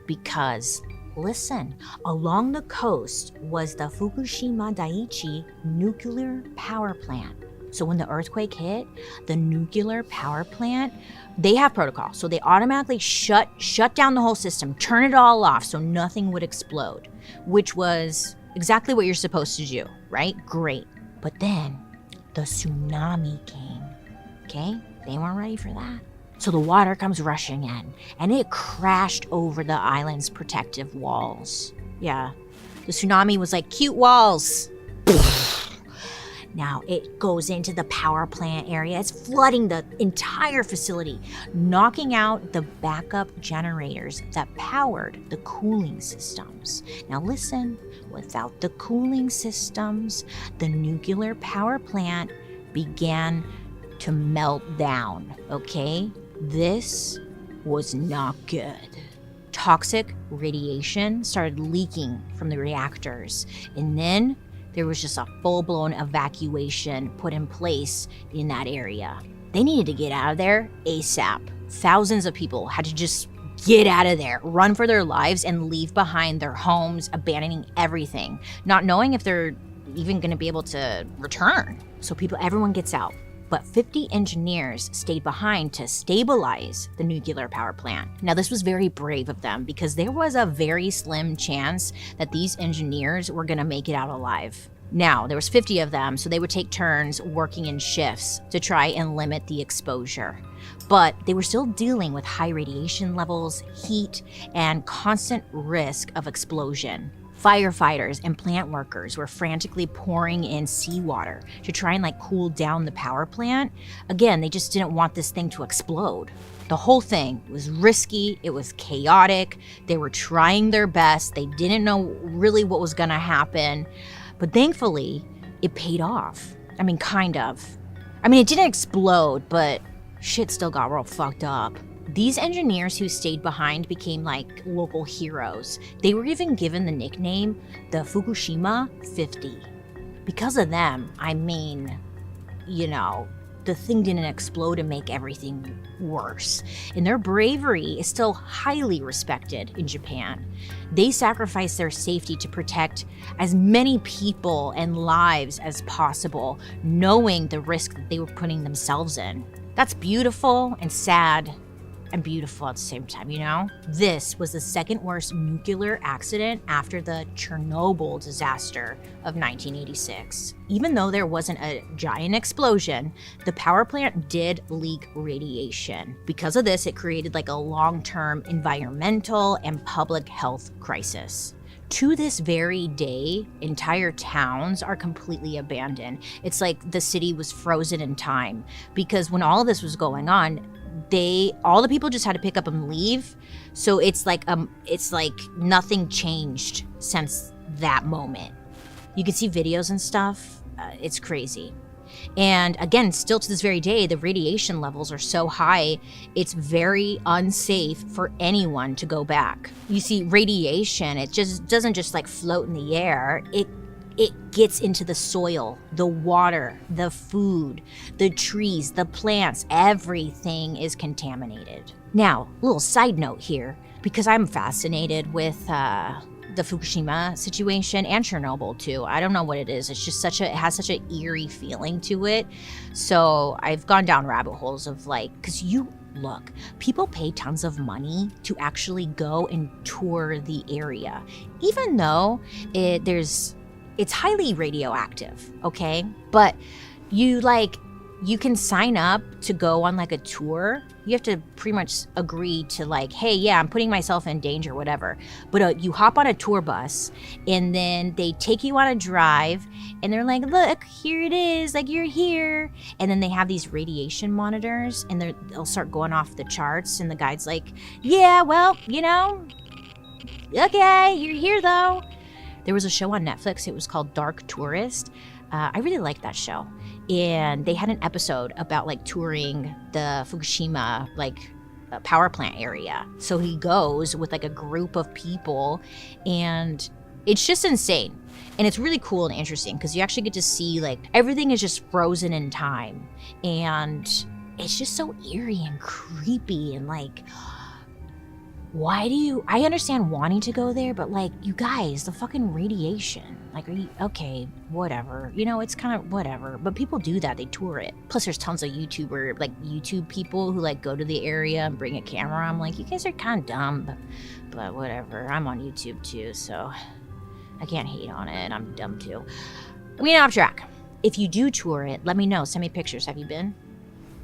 Because, listen, along the coast was the Fukushima Daiichi nuclear power plant. So when the earthquake hit, the nuclear power plant, they have protocol. So they automatically shut down the whole system, turn it all off so nothing would explode, which was exactly what you're supposed to do, right? Great. But then the tsunami came, okay? They weren't ready for that. So the water comes rushing in, and it crashed over the island's protective walls. Yeah, the tsunami was like, cute walls. Now it goes into the power plant area. It's flooding the entire facility, knocking out the backup generators that powered the cooling systems. Now listen, without the cooling systems, the nuclear power plant began to melt down, okay? This was not good. Toxic radiation started leaking from the reactors, and then there was just a full-blown evacuation put in place in that area. They needed to get out of there ASAP. Thousands of people had to just get out of there, run for their lives, and leave behind their homes, abandoning everything, not knowing if they're even going to be able to return. So everyone gets out. But 50 engineers stayed behind to stabilize the nuclear power plant. Now, this was very brave of them because there was a very slim chance that these engineers were gonna make it out alive. Now, there was 50 of them, so they would take turns working in shifts to try and limit the exposure. But they were still dealing with high radiation levels, heat, and constant risk of explosion. Firefighters and plant workers were frantically pouring in seawater to try and cool down the power plant. Again, they just didn't want this thing to explode. The whole thing was risky, it was chaotic, they were trying their best, they didn't know really what was gonna happen, but thankfully, it paid off. I mean, kind of. I mean, it didn't explode, but shit still got real fucked up. These engineers who stayed behind became local heroes. They were even given the nickname the Fukushima 50. Because of them, I mean, the thing didn't explode and make everything worse. And their bravery is still highly respected in Japan. They sacrificed their safety to protect as many people and lives as possible, knowing the risk that they were putting themselves in. That's beautiful and sad and beautiful at the same time, This was the second worst nuclear accident after the Chernobyl disaster of 1986. Even though there wasn't a giant explosion, the power plant did leak radiation. Because of this, it created a long-term environmental and public health crisis. To this very day, entire towns are completely abandoned. It's like the city was frozen in time because when all of this was going on, all the people just had to pick up and leave. So it's like nothing changed since that moment. You can see videos and stuff. It's crazy. And again, still to this very day, the radiation levels are so high, it's very unsafe for anyone to go back. You see, radiation, it just doesn't just float in the air. it gets into the soil, the water, the food, the trees, the plants, everything is contaminated. Now, little side note here, because I'm fascinated with the Fukushima situation and Chernobyl too. I don't know what it is. It's just it has such an eerie feeling to it. So I've gone down rabbit holes of like, because look, people pay tons of money to actually go and tour the area, even though it's highly radioactive, okay? But you can sign up to go on like a tour. You have to pretty much agree to like, hey, yeah, I'm putting myself in danger, whatever. But you hop on a tour bus and then they take you on a drive and they're like, look, here it is, like you're here. And then they have these radiation monitors and they'll start going off the charts. And the guide's like, yeah, well, okay, you're here though. There was a show on Netflix. It was called Dark Tourist. I really liked that show. And they had an episode about like touring the Fukushima power plant area. So he goes with like a group of people and it's just insane. And it's really cool and interesting because you actually get to see like everything is just frozen in time. And it's just so eerie and creepy and like, I understand wanting to go there, but like, you guys, the fucking radiation, like, are you, okay, whatever, it's kind of whatever, but people do that, they tour it. Plus there's tons of YouTube people who like go to the area and bring a camera. I'm like, you guys are kind of dumb, but whatever, I'm on YouTube too, so I can't hate on it, I'm dumb too. We get off track. If you do tour it, let me know, send me pictures, have you been?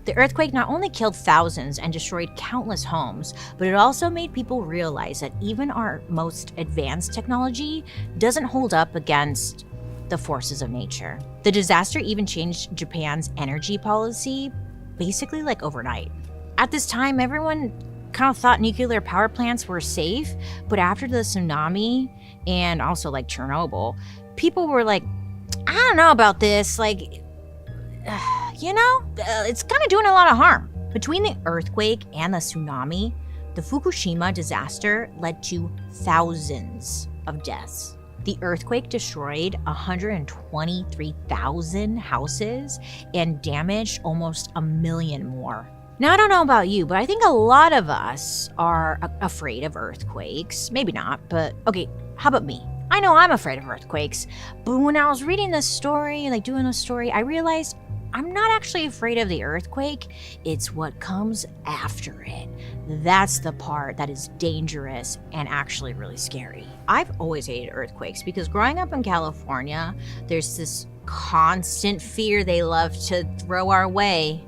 The earthquake not only killed thousands and destroyed countless homes, but it also made people realize that even our most advanced technology doesn't hold up against the forces of nature. The disaster even changed Japan's energy policy basically like overnight. At this time, everyone kind of thought nuclear power plants were safe, but after the tsunami and also like Chernobyl, people were like, I don't know about this, it's kind of doing a lot of harm. Between the earthquake and the tsunami, the Fukushima disaster led to thousands of deaths. The earthquake destroyed 123,000 houses and damaged almost 1 million more. Now, I don't know about you, but I think a lot of us are afraid of earthquakes. Maybe not, but okay, how about me? I know I'm afraid of earthquakes, but when I was reading this story, doing this story, I realized I'm not actually afraid of the earthquake. It's what comes after it. That's the part that is dangerous and actually really scary. I've always hated earthquakes because growing up in California, there's this constant fear they love to throw our way.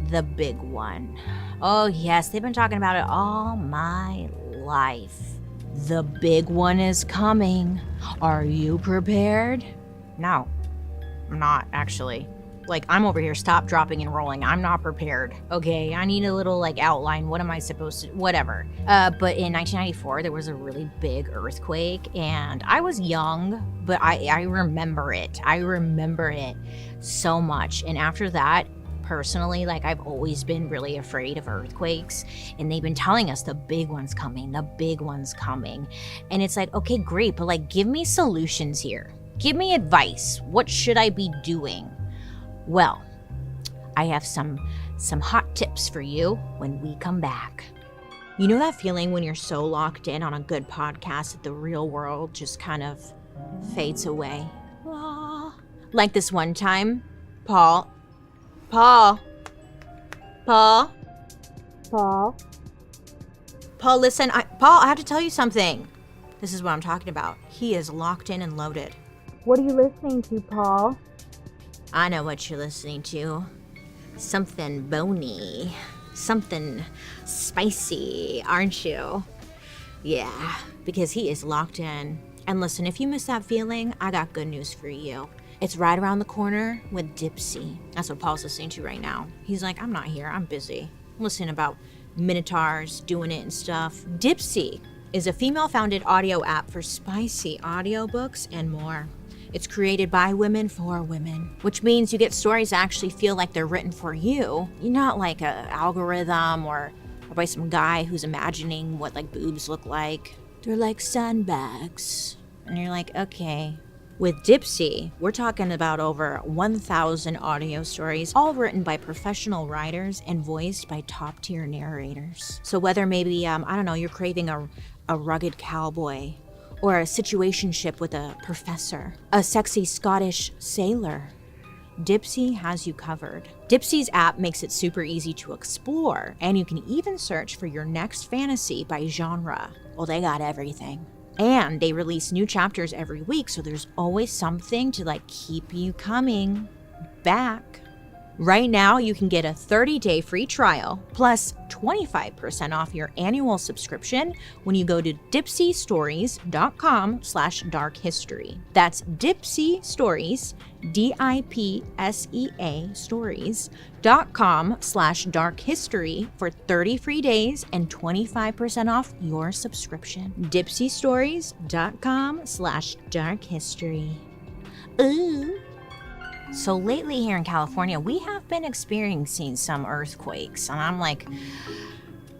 The big one. Oh yes, they've been talking about it all my life. The big one is coming. Are you prepared? No, I'm not actually. I'm over here, stop, dropping, and rolling. I'm not prepared. Okay, I need a little outline. What am I supposed to, whatever. But in 1994, there was a really big earthquake and I was young, but I remember it. I remember it so much. And after that, personally, I've always been really afraid of earthquakes, and they've been telling us the big one's coming, the big one's coming. And it's okay, great, but give me solutions here. Give me advice. What should I be doing? Well, I have some hot tips for you when we come back. You know that feeling when you're so locked in on a good podcast that the real world just kind of fades away? Like this one time, Paul, listen, Paul, I have to tell you something. This is what I'm talking about. He is locked in and loaded. What are you listening to, Paul? I know what you're listening to. Something bony. Something spicy, aren't you? Yeah, because he is locked in. And listen, if you miss that feeling, I got good news for you. It's right around the corner with Dipsy. That's what Paul's listening to right now. He's like, I'm not here, I'm busy. I'm listening about minotaurs, doing it and stuff. Dipsy is a female-founded audio app for spicy audiobooks and more. It's created by women for women, which means you get stories that actually feel like they're written for you. You're not like an algorithm or by some guy who's imagining what boobs look like. They're like sandbags. And you're like, okay, With Dipsea, we're talking about over 1,000 audio stories, all written by professional writers and voiced by top-tier narrators. So whether maybe, you're craving a rugged cowboy, or a situationship with a professor, a sexy Scottish sailor, Dipsea has you covered. Dipsea's app makes it super easy to explore, and you can even search for your next fantasy by genre. Well, they got everything. And they release new chapters every week, so there's always something to keep you coming back. Right now, you can get a 30-day free trial plus 25% off your annual subscription when you go to dipseastories.com/darkhistory. That's Dipsea Stories, DIPSEA stories.com/darkhistory for 30 free days and 25% off your subscription. Dipseastories.com/darkhistory. Ooh. So lately here in California, we have been experiencing some earthquakes, and I'm like,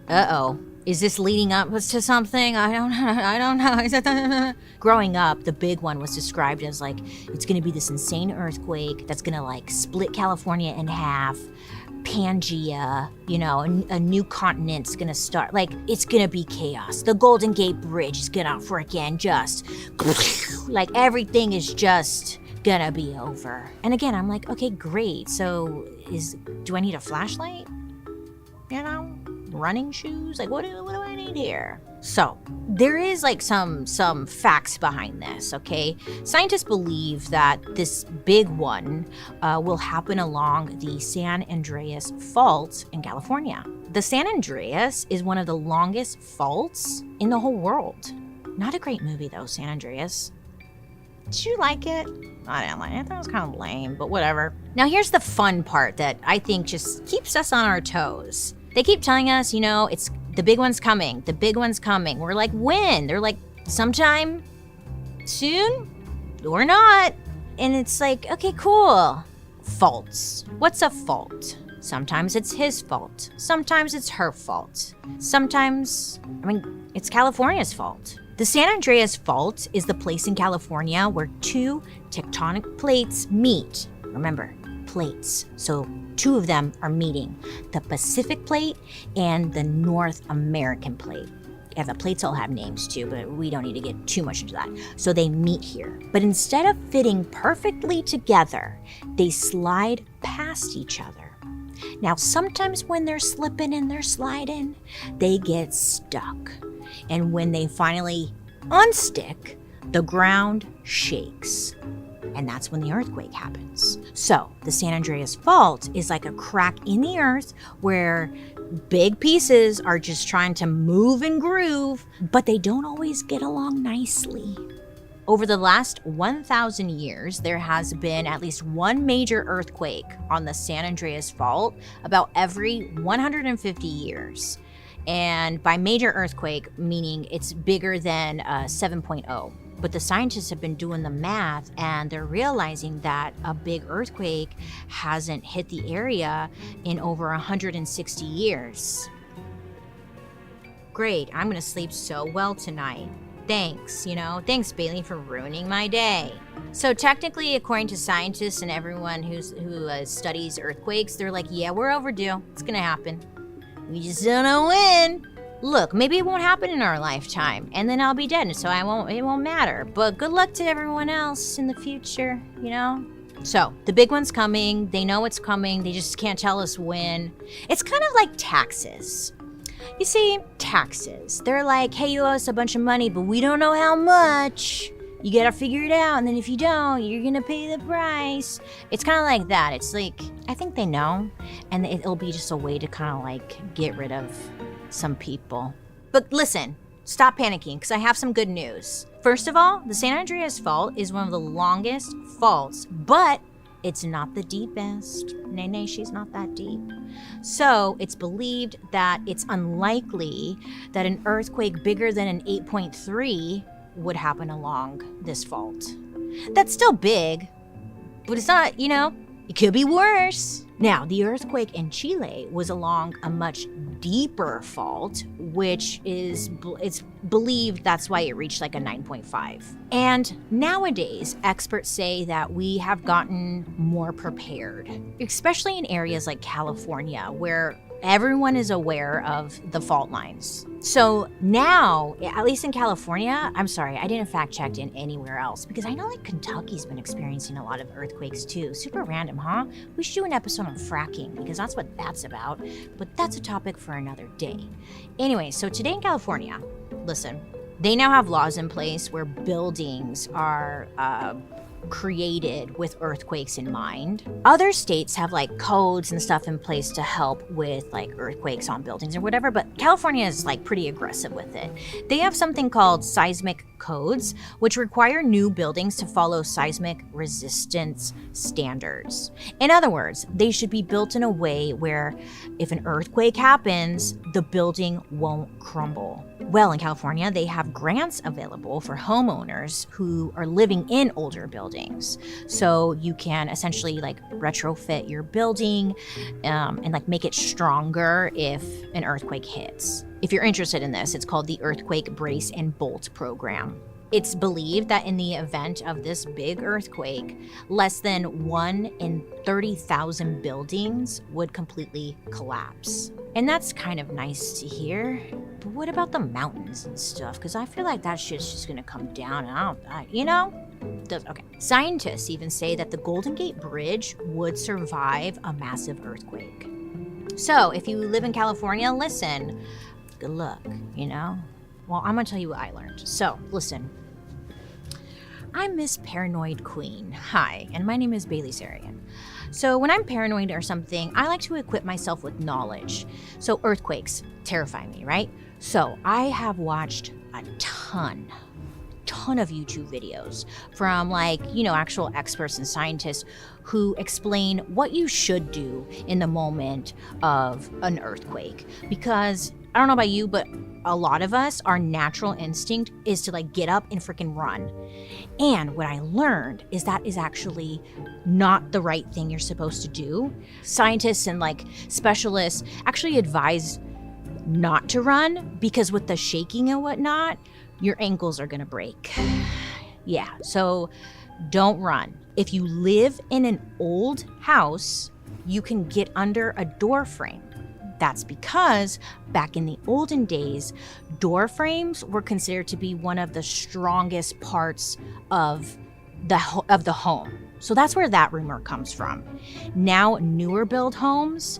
uh-oh, is this leading up to something? I don't know. Growing up, the big one was described as it's gonna be this insane earthquake that's gonna split California in half, Pangea, a new continent's gonna start. It's gonna be chaos. The Golden Gate Bridge is gonna freaking just, everything is just gonna be over. And again, I'm like, okay, great. So do I need a flashlight? Running shoes? What do I need here? So there is some facts behind this, okay? Scientists believe that this big one will happen along the San Andreas Fault in California. The San Andreas is one of the longest faults in the whole world. Not a great movie though, San Andreas. Did you like it? I didn't like it. I thought it was kind of lame, but whatever. Now here's the fun part that I think just keeps us on our toes. They keep telling us, it's the big one's coming. The big one's coming. We're like, when? They're like, sometime soon or not. And it's like, okay, cool. Faults. What's a fault? Sometimes it's his fault. Sometimes it's her fault. Sometimes, it's California's fault. The San Andreas Fault is the place in California where two tectonic plates meet. Remember, plates. So two of them are meeting, the Pacific Plate and the North American Plate. Yeah, the plates all have names too, but we don't need to get too much into that. So they meet here. But instead of fitting perfectly together, they slide past each other. Now, sometimes when they're slipping and they're sliding, they get stuck. And when they finally unstick, the ground shakes. And that's when the earthquake happens. So the San Andreas Fault is like a crack in the earth where big pieces are just trying to move and groove, but they don't always get along nicely. Over the last 1,000 years, there has been at least one major earthquake on the San Andreas Fault about every 150 years. And by major earthquake, meaning it's bigger than 7.0. But the scientists have been doing the math and they're realizing that a big earthquake hasn't hit the area in over 160 years. Great, I'm gonna sleep so well tonight. Thanks, thanks Bailey for ruining my day. So technically, according to scientists and everyone who studies earthquakes, they're like, yeah, we're overdue. It's gonna happen. We just don't know when. Look, maybe it won't happen in our lifetime, and then I'll be dead, so it won't matter. But good luck to everyone else in the future, So, the big one's coming. They know it's coming. They just can't tell us when. It's kind of like taxes. You see, taxes. They're like, hey, you owe us a bunch of money, but we don't know how much. You gotta figure it out, and then if you don't, you're gonna pay the price. It's kind of like that. It's like, I think they know, and it'll be just a way to kind of get rid of some people. But listen, stop panicking, because I have some good news. First of all, the San Andreas Fault is one of the longest faults, but it's not the deepest. Nay, she's not that deep. So it's believed that it's unlikely that an earthquake bigger than an 8.3 would happen along this fault. That's still big, but it's not, it could be worse. Now, the earthquake in Chile was along a much deeper fault, which it's believed that's why it reached like a 9.5. And nowadays, experts say that we have gotten more prepared, especially in areas like California, where everyone is aware of the fault lines. So now, at least in California, I'm sorry, I didn't fact check in anywhere else because I know like Kentucky's been experiencing a lot of earthquakes too. Super random, huh? We should do an episode on fracking because that's what that's about, but that's a topic for another day. Anyway, so today in California, listen, they now have laws in place where buildings are created with earthquakes in mind. Other states have like codes and stuff in place to help with like earthquakes on buildings or whatever, but California is like pretty aggressive with it. They have something called seismic codes, which require new buildings to follow seismic resistance standards. In other words, they should be built in a way where if an earthquake happens, the building won't crumble. Well, in California, they have grants available for homeowners who are living in older buildings. So you can essentially like retrofit your building and like make it stronger if an earthquake hits. If you're interested in this, it's called the Earthquake Brace and Bolt Program. It's believed that in the event of this big earthquake, less than 1 in 30,000 buildings would completely collapse. And that's kind of nice to hear. But what about the mountains and stuff? Because I feel like that shit's just gonna come down and okay. Scientists even say that the Golden Gate Bridge would survive a massive earthquake. So if you live in California, listen, good luck, Well, I'm gonna tell you what I learned. So listen, I'm Miss Paranoid Queen. Hi, and my name is Bailey Sarian. So when I'm paranoid or something, I like to equip myself with knowledge. So earthquakes terrify me, right? So I have watched a ton of YouTube videos from actual experts and scientists who explain what you should do in the moment of an earthquake. Because I don't know about you, but a lot of us, our natural instinct is to get up and freaking run. And what I learned is that is actually not the right thing you're supposed to do. Scientists and specialists actually advise not to run because with the shaking and whatnot, your ankles are gonna break. Yeah, so don't run. If you live in an old house, you can get under a door frame. That's because back in the olden days, door frames were considered to be one of the strongest parts of the home. So that's where that rumor comes from. Now, newer build homes,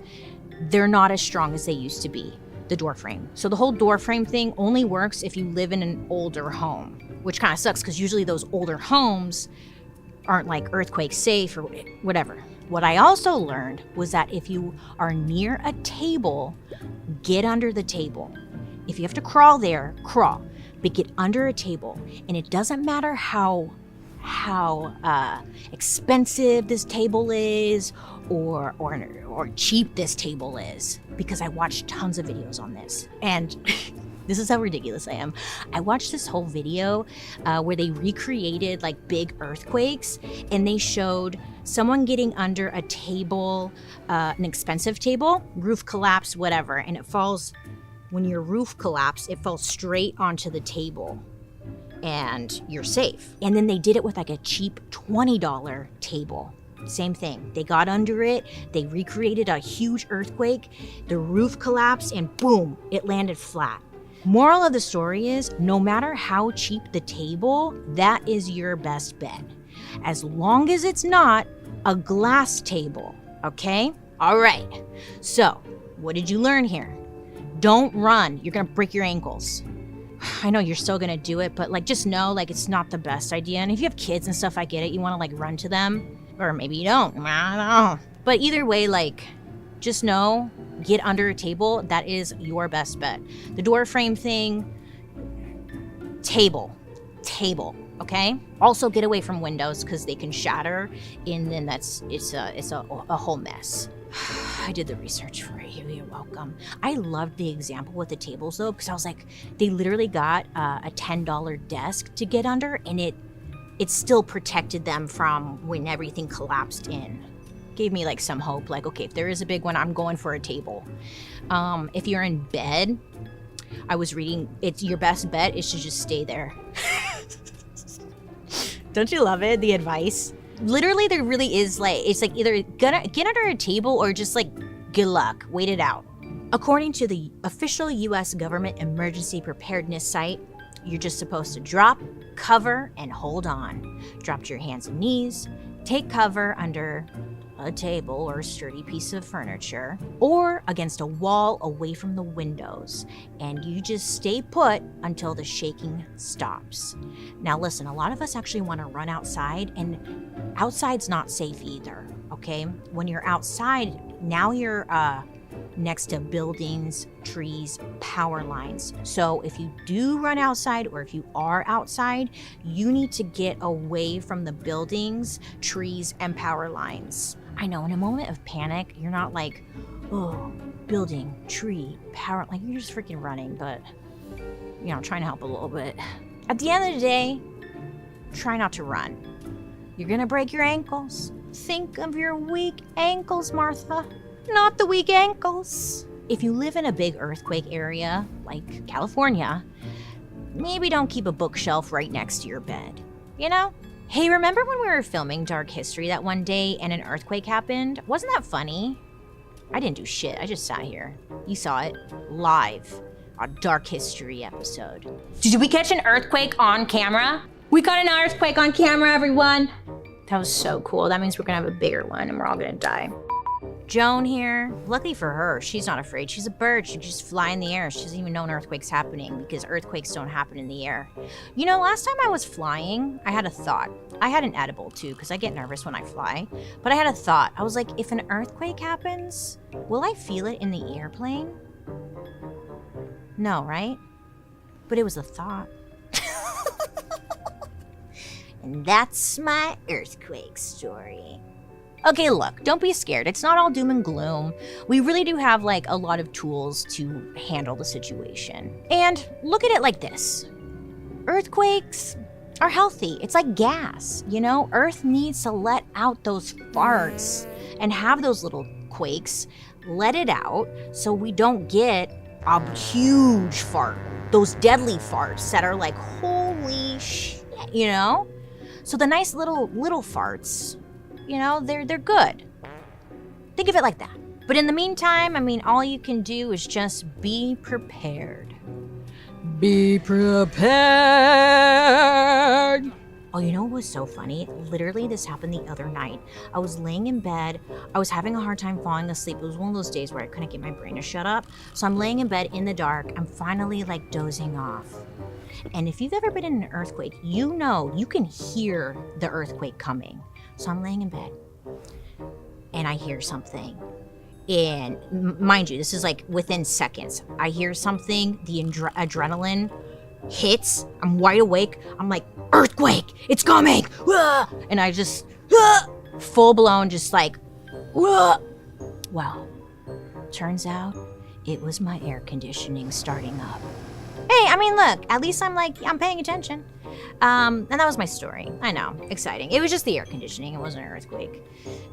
they're not as strong as they used to be, the door frame. So the whole door frame thing only works if you live in an older home, which kind of sucks because usually those older homes aren't earthquake safe or whatever. What I also learned was that if you are near a table, get under the table. If you have to crawl there, crawl, but get under a table. And it doesn't matter how expensive this table is or cheap this table is, because I watched tons of videos on this. And this is how ridiculous I am. I watched this whole video where they recreated big earthquakes, and they showed someone getting under a table, an expensive table, roof collapse, whatever, and it falls, when your roof collapse, it falls straight onto the table and you're safe. And then they did it with a cheap $20 table. Same thing. They got under it, they recreated a huge earthquake, the roof collapsed, and boom, it landed flat. Moral of the story is, no matter how cheap the table, that is your best bet. As long as it's not a glass table, okay? All right. So, what did you learn here? Don't run. You're gonna break your ankles. I know you're still gonna do it, but just know it's not the best idea. And if you have kids and stuff, I get it. You wanna run to them, or maybe you don't. I don't know. But either way, just know, get under a table. That is your best bet. The door frame thing, table, okay? Also get away from windows because they can shatter, and then it's a whole mess. I did the research for you. You're welcome. I loved the example with the tables though, because I was they literally got a $10 desk to get under, and it still protected them from when everything collapsed in. gave me like some hope. Like, okay, if there is a big one, I'm going for a table. If you're in bed, I was reading, it's your best bet is to just stay there. Don't you love it? The advice. Literally, there really is like, it's like either get under a table or just like, good luck, wait it out. According to the official U.S. government emergency preparedness site, you're just supposed to drop, cover, and hold on. Drop to your hands and knees, take cover under a table or a sturdy piece of furniture, or against a wall away from the windows, and you just stay put until the shaking stops. Now listen, a lot of us actually want to run outside, and outside's not safe either, okay? When you're outside, now you're next to buildings, trees, power lines. So if you do run outside or if you are outside, you need to get away from the buildings, trees, and power lines. I know, in a moment of panic, you're not like, oh, building, tree, power, like you're just freaking running, but, you know, trying to help a little bit. At the end of the day, try not to run. You're gonna break your ankles. Think of your weak ankles, Martha, not the weak ankles. If you live in a big earthquake area, like California, maybe don't keep a bookshelf right next to your bed, you know? Hey, remember when we were filming Dark History that one day and an earthquake happened? Wasn't that funny? I didn't do shit, I just sat here. You saw it live, a Dark History episode. Did we catch an earthquake on camera? We got an earthquake on camera, everyone. That was so cool. That means we're gonna have a bigger one and we're all gonna die. Joan here. Luckily for her, she's not afraid. She's a bird. She can just fly in the air. She doesn't even know an earthquake's happening because earthquakes don't happen in the air. You know, last time I was flying, I had a thought. I had an edible too because I get nervous when I fly. But I had a thought. I was like, if an earthquake happens, will I feel it in the airplane? No, right? But it was a thought. And that's my earthquake story. Okay, look, don't be scared. It's not all doom and gloom. We really do have like a lot of tools to handle the situation. And look at it like this. Earthquakes are healthy. It's like gas, you know? Earth needs to let out those farts and have those little quakes. Let it out so we don't get a huge fart. Those deadly farts that are like, holy shit, you know? So the nice little farts, you know, they're good. Think of it like that. But in the meantime, I mean, all you can do is just be prepared. Be prepared. Oh, you know what was so funny? Literally, this happened the other night. I was laying in bed. I was having a hard time falling asleep. It was one of those days where I couldn't get my brain to shut up. So I'm laying in bed in the dark. I'm finally like dozing off. And if you've ever been in an earthquake, you know you can hear the earthquake coming. So I'm laying in bed and I hear something. And mind you, this is like within seconds. I hear something, the adrenaline hits. I'm wide awake. I'm like, earthquake, it's coming. And I just, full blown, just like, well, turns out it was my air conditioning starting up. Hey, I mean, look, at least I'm paying attention. And that was my story. I know, exciting. It was just the air conditioning. It wasn't an earthquake.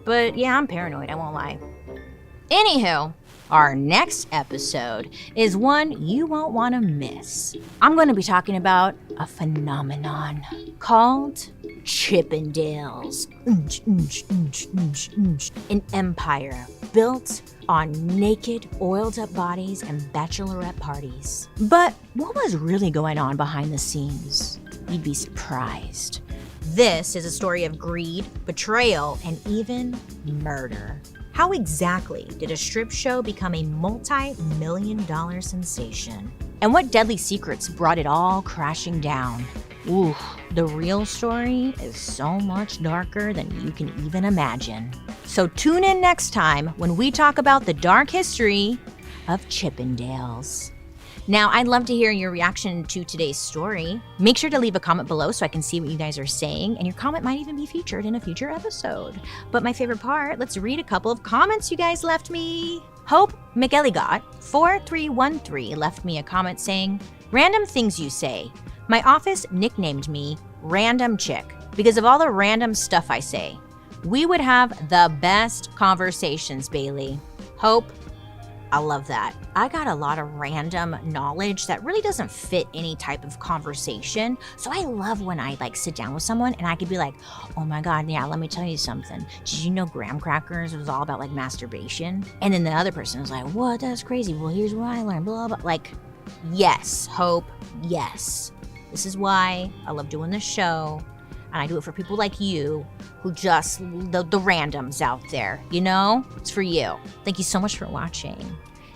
But yeah, I'm paranoid, I won't lie. Anywho, our next episode is one you won't want to miss. I'm going to be talking about a phenomenon called Chippendales. An empire built on naked, oiled-up bodies and bachelorette parties. But what was really going on behind the scenes? You'd be surprised. This is a story of greed, betrayal, and even murder. How exactly did a strip show become a multi-million-dollar sensation? And what deadly secrets brought it all crashing down? Ooh, the real story is so much darker than you can even imagine. So tune in next time when we talk about the dark history of Chippendales. Now, I'd love to hear your reaction to today's story. Make sure to leave a comment below so I can see what you guys are saying, and your comment might even be featured in a future episode. But my favorite part, let's read a couple of comments you guys left me. Hope McElligot 4313 left me a comment saying, "Random things you say. My office nicknamed me Random Chick because of all the random stuff I say. we would have the best conversations, Bailey. Hope, I love that. I got a lot of random knowledge that really doesn't fit any type of conversation. So I love when I sit down with someone and I could be like, oh my God, yeah, let me tell you something. Did you know graham crackers was all about masturbation? And then the other person was like, what? That's crazy. Well, here's what I learned, blah, blah. Yes, Hope, yes. This is why I love doing this show. And I do it for people like you who just, the randoms out there, It's for you. Thank you so much for watching.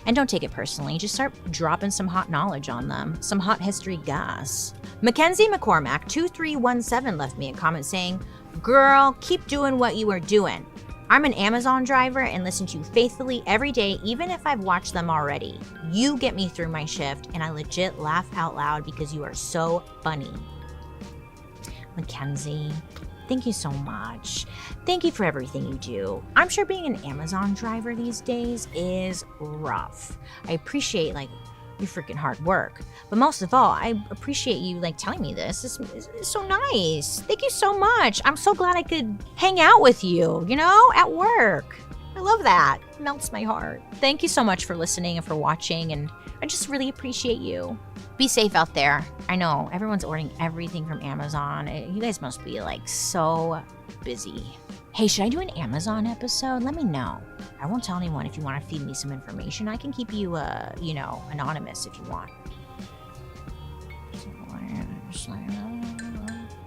And don't take it personally. Just start dropping some hot knowledge on them. Some hot history gas. Mackenzie McCormack 2317 left me a comment saying, girl, keep doing what you are doing. I'm an Amazon driver and listen to you faithfully every day, even if I've watched them already. You get me through my shift, and I legit laugh out loud because you are so funny. Mackenzie, thank you so much. Thank you for everything you do. I'm sure being an Amazon driver these days is rough. I appreciate your freaking hard work, but most of all, I appreciate you telling me this. It's so nice. Thank you so much. I'm so glad I could hang out with you, at work. I love that. It melts my heart. Thank you so much for listening and for watching, and I just really appreciate you. Be safe out there. I know everyone's ordering everything from Amazon. You guys must be so busy. Hey, should I do an Amazon episode? Let me know. I won't tell anyone if you want to feed me some information. I can keep you, anonymous if you want.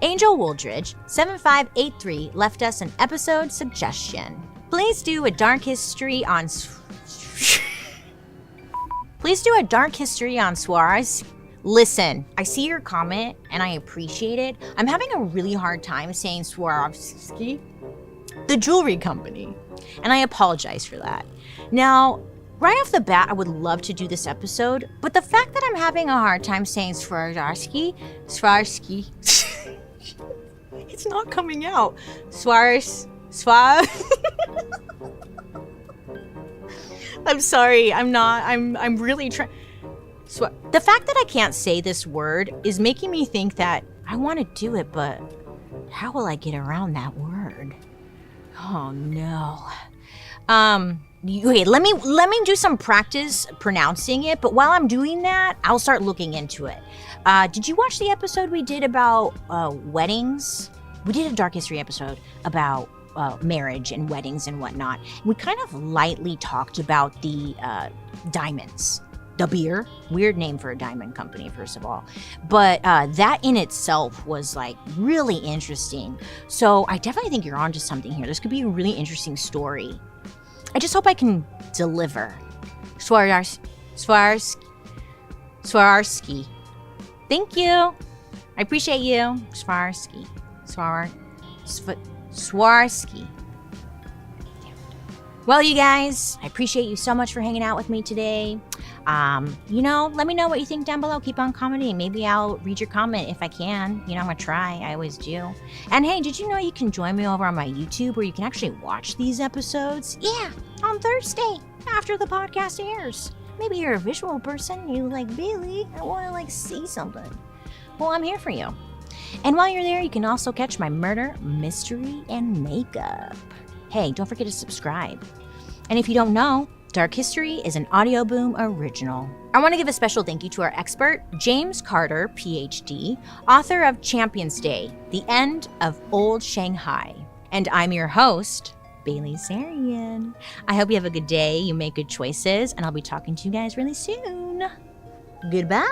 Angel Wooldridge 7583 left us an episode suggestion. Please do a dark history on Suarez. Listen, I see your comment and I appreciate it. I'm having a really hard time saying Swarovski, the jewelry company, and I apologize for that. Now, right off the bat, I would love to do this episode, but the fact that I'm having a hard time saying Swarovski, it's not coming out. I'm sorry, I'm really trying. So the fact that I can't say this word is making me think that I want to do it, but how will I get around that word? Oh no. Okay, let me do some practice pronouncing it, but while I'm doing that, I'll start looking into it. Did you watch the episode we did about weddings? We did a dark history episode about marriage and weddings and whatnot. We kind of lightly talked about the diamonds. De Beer, weird name for a diamond company, first of all. But that in itself was really interesting. So I definitely think you're onto something here. This could be a really interesting story. I just hope I can deliver. Swarovski. Thank you. I appreciate you. Swarovski. Well, you guys, I appreciate you so much for hanging out with me today. Let me know what you think down below. Keep on commenting. Maybe I'll read your comment if I can. I'm gonna try. I always do. And hey, did you know you can join me over on my YouTube where you can actually watch these episodes? Yeah, on Thursday after the podcast airs. Maybe you're a visual person. You Bailey, I want to see something. Well, I'm here for you. And while you're there, you can also catch my murder, mystery, and makeup. Hey, don't forget to subscribe. And if you don't know, Dark History is an Audio Boom original. I want to give a special thank you to our expert, James Carter, PhD, author of Champions Day, The End of Old Shanghai. And I'm your host, Bailey Sarian. I hope you have a good day, you make good choices, and I'll be talking to you guys really soon. Goodbye.